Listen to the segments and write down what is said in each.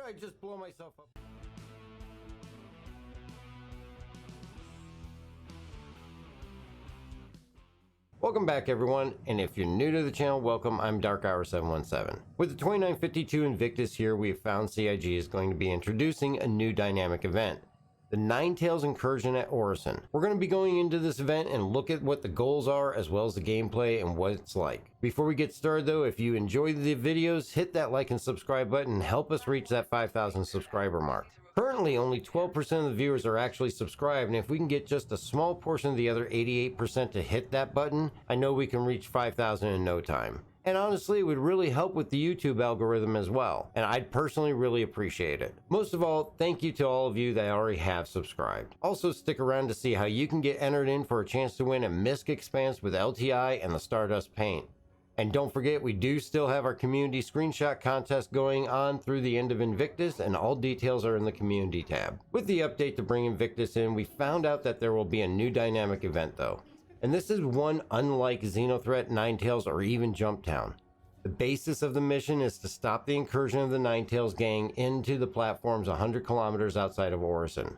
I just blow myself up? Welcome back everyone, and if you're new to the channel, welcome. I'm DarkHour717. With the 2952 Invictus here, we have found CIG is going to be introducing a new dynamic event, the Ninetails Incursion at Orisson. We're going to be going into this event and look at what the goals are as well as the gameplay and what it's like. Before we get started though, if you enjoy the videos, hit that like and subscribe button and help us reach that 5,000 subscriber mark. Currently, only 12% of the viewers are actually subscribed, and if we can get just a small portion of the other 88% to hit that button, I know we can reach 5,000 in no time. And honestly, it would really help with the YouTube algorithm as well, and I'd personally really appreciate it. Most of all, thank you to all of you that already have subscribed. Also, stick around to see how you can get entered in for a chance to win a Misc Expanse with LTI and the Stardust Paint. And don't forget, we do still have our community screenshot contest going on through the end of Invictus, and all details are in the community tab. With the update to bring Invictus in, we found out that there will be a new dynamic event though. And this is one unlike Xenothreat, Ninetails, or even Jumptown. The basis of the mission is to stop the incursion of the Ninetails gang into the platforms 100 kilometers outside of Orisson.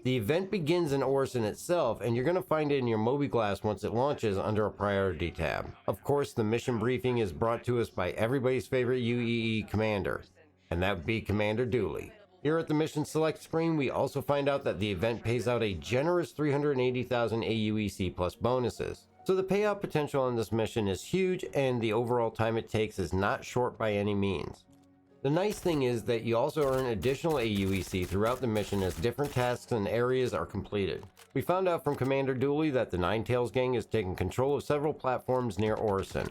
The event begins in Orisson itself, and you're going to find it in your Mobiglass once it launches under a priority tab. Of course, the mission briefing is brought to us by everybody's favorite UEE commander, and that would be Commander Dooley. Here at the mission select screen, we also find out that the event pays out a generous 380,000 AUEC plus bonuses. So the payout potential on this mission is huge, and the overall time it takes is not short by any means. The nice thing is that you also earn additional AUEC throughout the mission as different tasks and areas are completed. We found out from Commander Dooley that the Ninetails gang is taking control of several platforms near Orisson,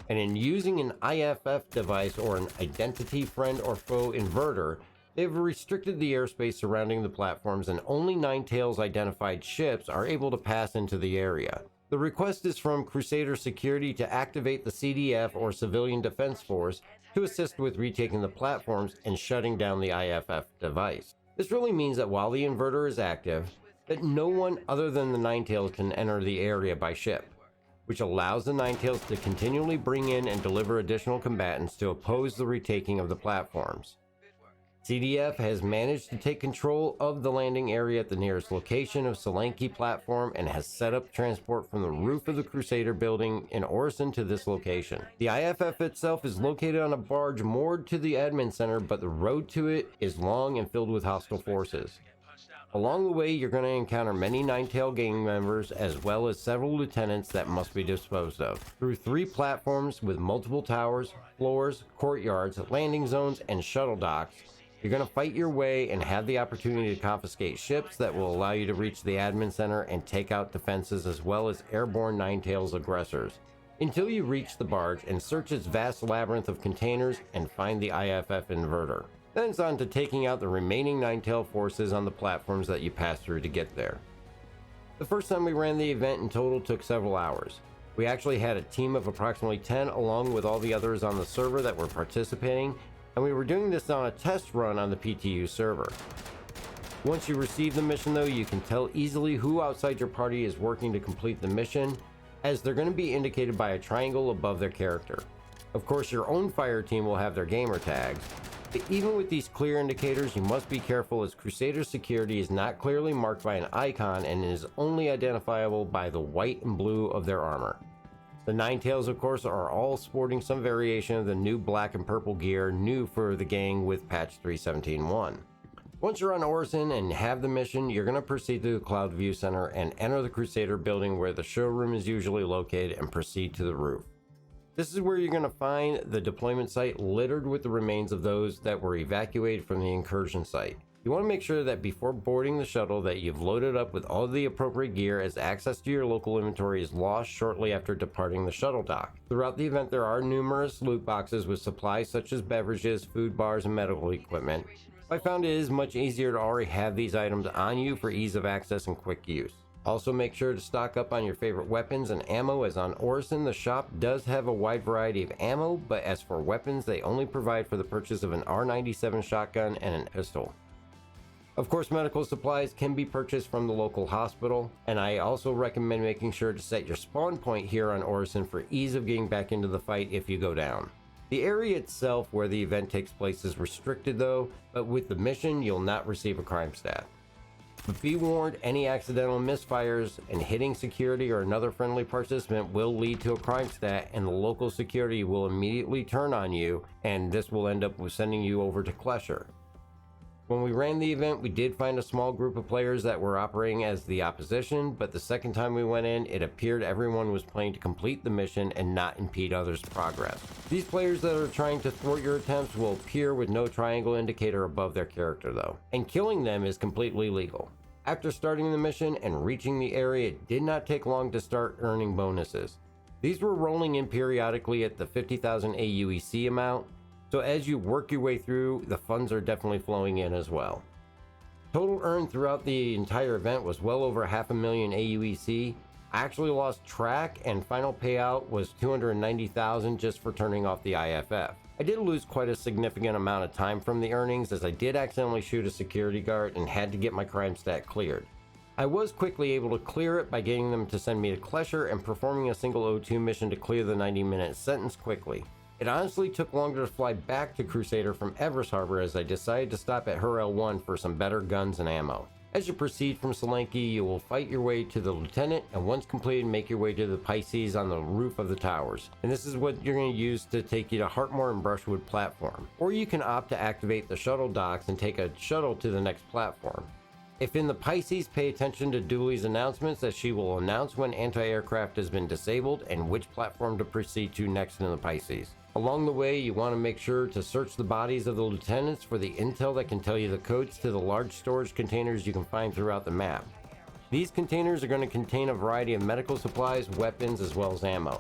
and in using an IFF device, or an Identity Friend or Foe Inverter, they've restricted the airspace surrounding the platforms, and only Ninetails identified ships are able to pass into the area. The request is from Crusader Security to activate the CDF, or Civilian Defense Force, to assist with retaking the platforms and shutting down the IFF device. This really means that while the inverter is active, that no one other than the Ninetails can enter the area by ship, which allows the Ninetails to continually bring in and deliver additional combatants to oppose the retaking of the platforms. CDF has managed to take control of the landing area at the nearest location of Solanki platform and has set up transport from the roof of the Crusader building in Orisson to this location. The IFF itself is located on a barge moored to the admin center, but the road to it is long and filled with hostile forces. Along the way, you're going to encounter many Ninetail gang members as well as several lieutenants that must be disposed of. Through 3 platforms with multiple towers, floors, courtyards, landing zones, and shuttle docks, you're going to fight your way and have the opportunity to confiscate ships that will allow you to reach the admin center and take out defenses as well as airborne Ninetails aggressors, until you reach the barge and search its vast labyrinth of containers and find the IFF inverter. Then it's on to taking out the remaining Ninetail forces on the platforms that you pass through to get there. The first time we ran the event in total took several hours. We actually had a team of approximately 10 along with all the others on the server that were participating, and we were doing this on a test run on the PTU server. Once you receive the mission though, you can tell easily who outside your party is working to complete the mission, as they're going to be indicated by a triangle above their character. Of course, your own fire team will have their gamer tags, but even with these clear indicators, you must be careful as Crusader Security is not clearly marked by an icon and is only identifiable by the white and blue of their armor. The Ninetails, of course, are all sporting some variation of the new black and purple gear new for the gang with patch 3.17.1. Once you're on Orisson and have the mission, you're going to proceed to the Cloud View Center and enter the Crusader building where the showroom is usually located and proceed to the roof. This is where you're going to find the deployment site littered with the remains of those that were evacuated from the incursion site. You want to make sure that before boarding the shuttle that you've loaded up with all the appropriate gear, as access to your local inventory is lost shortly after departing the shuttle dock. Throughout the event, there are numerous loot boxes with supplies such as beverages, food bars, and medical equipment. I found it is much easier to already have these items on you for ease of access and quick use. Also make sure to stock up on your favorite weapons and ammo, as on Orisson the shop does have a wide variety of ammo, but as for weapons they only provide for the purchase of an R97 shotgun and a pistol. Of course, medical supplies can be purchased from the local hospital, and I also recommend making sure to set your spawn point here on Orisson for ease of getting back into the fight if you go down. The area itself where the event takes place is restricted though, but with the mission you'll not receive a crime stat. But be warned, any accidental misfires and hitting security or another friendly participant will lead to a crime stat, and the local security will immediately turn on you, and this will end up with sending you over to Klesher. When we ran the event, we did find a small group of players that were operating as the opposition, but the second time we went in, it appeared everyone was playing to complete the mission and not impede others' progress. These players that are trying to thwart your attempts will appear with no triangle indicator above their character though, and killing them is completely legal. After starting the mission and reaching the area, it did not take long to start earning bonuses. These were rolling in periodically at the 50,000 AUEC amount, so as you work your way through, the funds are definitely flowing in as well. Total earned throughout the entire event was well over 500,000 AUEC. I actually lost track, and final payout was 290,000 just for turning off the IFF. I did lose quite a significant amount of time from the earnings, as I did accidentally shoot a security guard and had to get my crime stat cleared. I was quickly able to clear it by getting them to send me to Klesher and performing a single O2 mission to clear the 90-minute sentence quickly. It honestly took longer to fly back to Crusader from Everest Harbor, as I decided to stop at Hurrell 1 for some better guns and ammo. As you proceed from Solanki, you will fight your way to the Lieutenant, and once completed, make your way to the Pisces on the roof of the towers. And this is what you're going to use to take you to Hartmoor and Brushwood platform. Or you can opt to activate the shuttle docks and take a shuttle to the next platform. If in the Pisces, pay attention to Dooley's announcements, as she will announce when anti-aircraft has been disabled and which platform to proceed to next in the Pisces. Along the way, you want to make sure to search the bodies of the lieutenants for the intel that can tell you the codes to the large storage containers you can find throughout the map. These containers are going to contain a variety of medical supplies, weapons, as well as ammo.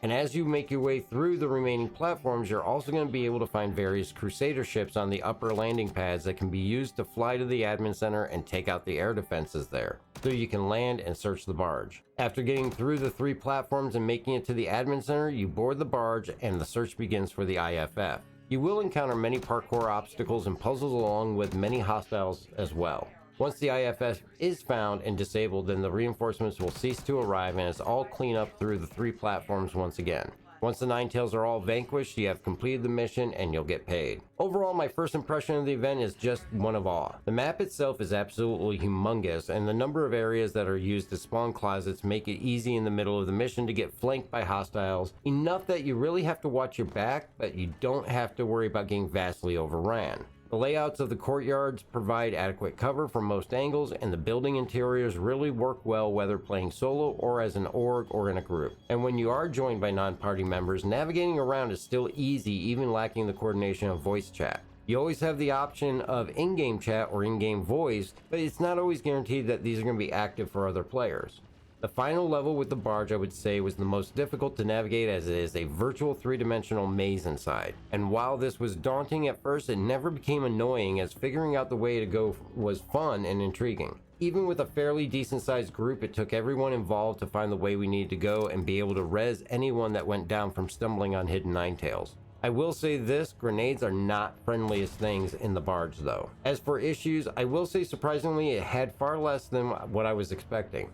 And as you make your way through the remaining platforms, you're also going to be able to find various Crusader ships on the upper landing pads that can be used to fly to the admin center and take out the air defenses there, so you can land and search the barge. After getting through the 3 platforms and making it to the admin center, you board the barge and the search begins for the IFF. You will encounter many parkour obstacles and puzzles, along with many hostiles as well. Once the IFF is found and disabled, then the reinforcements will cease to arrive, and it's all clean up through the 3 platforms once again. Once the Ninetails are all vanquished, you have completed the mission and you'll get paid. Overall, my first impression of the event is just one of awe. The map itself is absolutely humongous, and the number of areas that are used as spawn closets make it easy in the middle of the mission to get flanked by hostiles, enough that you really have to watch your back, but you don't have to worry about getting vastly overran. The layouts of the courtyards provide adequate cover from most angles, and the building interiors really work well whether playing solo or as an org or in a group. And when you are joined by non-party members, navigating around is still easy, even lacking the coordination of voice chat. You always have the option of in-game chat or in-game voice, but it's not always guaranteed that these are going to be active for other players. The final level with the barge, I would say, was the most difficult to navigate, as it is a virtual 3-dimensional maze inside. And while this was daunting at first, it never became annoying, as figuring out the way to go was fun and intriguing. Even with a fairly decent sized group, it took everyone involved to find the way we needed to go and be able to res anyone that went down from stumbling on hidden Ninetails. I will say this, grenades are not friendliest things in the barge though. As for issues, I will say surprisingly it had far less than what I was expecting.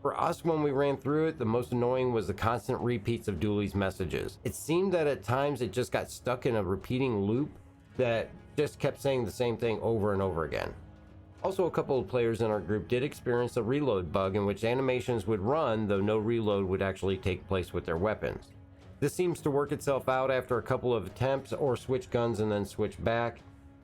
For us, when we ran through it, the most annoying was the constant repeats of Dooley's messages. It seemed that at times it just got stuck in a repeating loop that just kept saying the same thing over and over again. Also, a couple of players in our group did experience a reload bug in which animations would run, though no reload would actually take place with their weapons. This seems to work itself out after a couple of attempts, or switch guns and then switch back.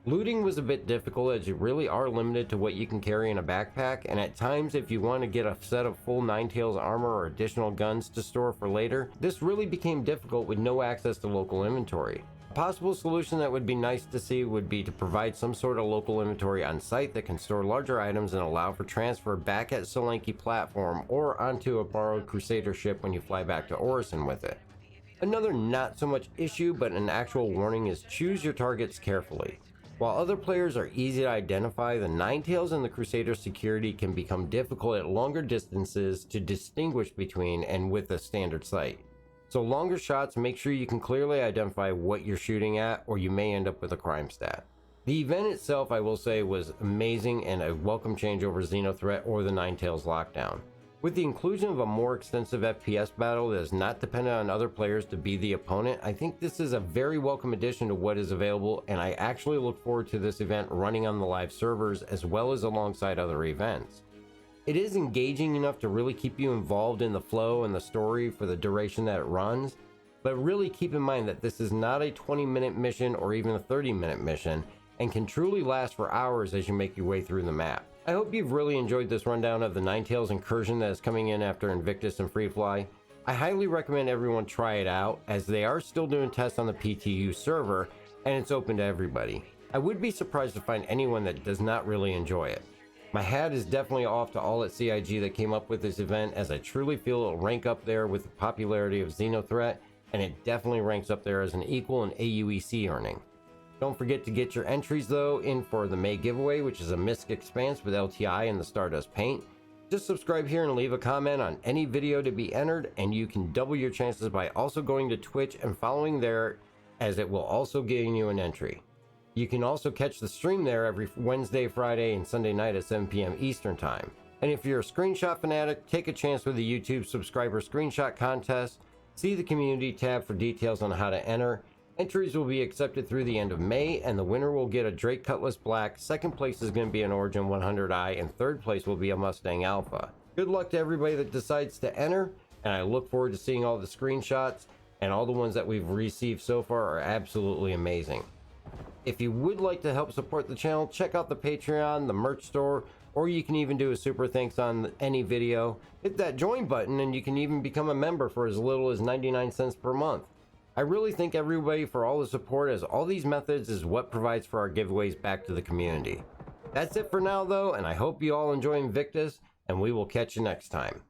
Looting was a bit difficult, as you really are limited to what you can carry in a backpack, and at times if you want to get a set of full Ninetails armor or additional guns to store for later, this really became difficult with no access to local inventory. A possible solution that would be nice to see would be to provide some sort of local inventory on site that can store larger items and allow for transfer back at Solanki platform or onto a borrowed Crusader ship when you fly back to Orisson with it. Another not so much issue but an actual warning is choose your targets carefully. While other players are easy to identify, the Ninetails and the Crusader security can become difficult at longer distances to distinguish between and with a standard sight. So longer shots, make sure you can clearly identify what you're shooting at, or you may end up with a crime stat. The event itself, I will say, was amazing and a welcome change over Xenothreat or the Ninetails lockdown. With the inclusion of a more extensive FPS battle that is not dependent on other players to be the opponent, I think this is a very welcome addition to what is available, and I actually look forward to this event running on the live servers as well as alongside other events. It is engaging enough to really keep you involved in the flow and the story for the duration that it runs, but really keep in mind that this is not a 20-minute mission or even a 30-minute mission, and can truly last for hours as you make your way through the map. I hope you've really enjoyed this rundown of the Ninetails Incursion that is coming in after Invictus and Freefly. I highly recommend everyone try it out, as they are still doing tests on the PTU server, and it's open to everybody. I would be surprised to find anyone that does not really enjoy it. My hat is definitely off to all at CIG that came up with this event, as I truly feel it'll rank up there with the popularity of Xenothreat, and it definitely ranks up there as an equal in AUEC earning. Don't forget to get your entries though in for the May giveaway, which is a Myst Expanse with LTI and the Stardust paint. Just subscribe here and leave a comment on any video to be entered, and you can double your chances by also going to Twitch and following there, as it will also give you an entry. You can also catch the stream there every Wednesday, Friday, and Sunday night at 7 p.m. Eastern Time. And if you're a screenshot fanatic, take a chance with the YouTube subscriber screenshot contest. See the community tab for details on how to enter. Entries will be accepted through the end of May, and the winner will get a Drake Cutlass Black, second place is going to be an Origin 100i, and third place will be a Mustang Alpha. Good luck to everybody that decides to enter, and I look forward to seeing all the screenshots, and all the ones that we've received so far are absolutely amazing. If you would like to help support the channel, check out the Patreon, the merch store, or you can even do a super thanks on any video. Hit that join button and you can even become a member for as little as 99 cents per month. I really thank everybody for all the support, as all these methods is what provides for our giveaways back to the community. That's it for now though, and I hope you all enjoy Invictus, and we will catch you next time.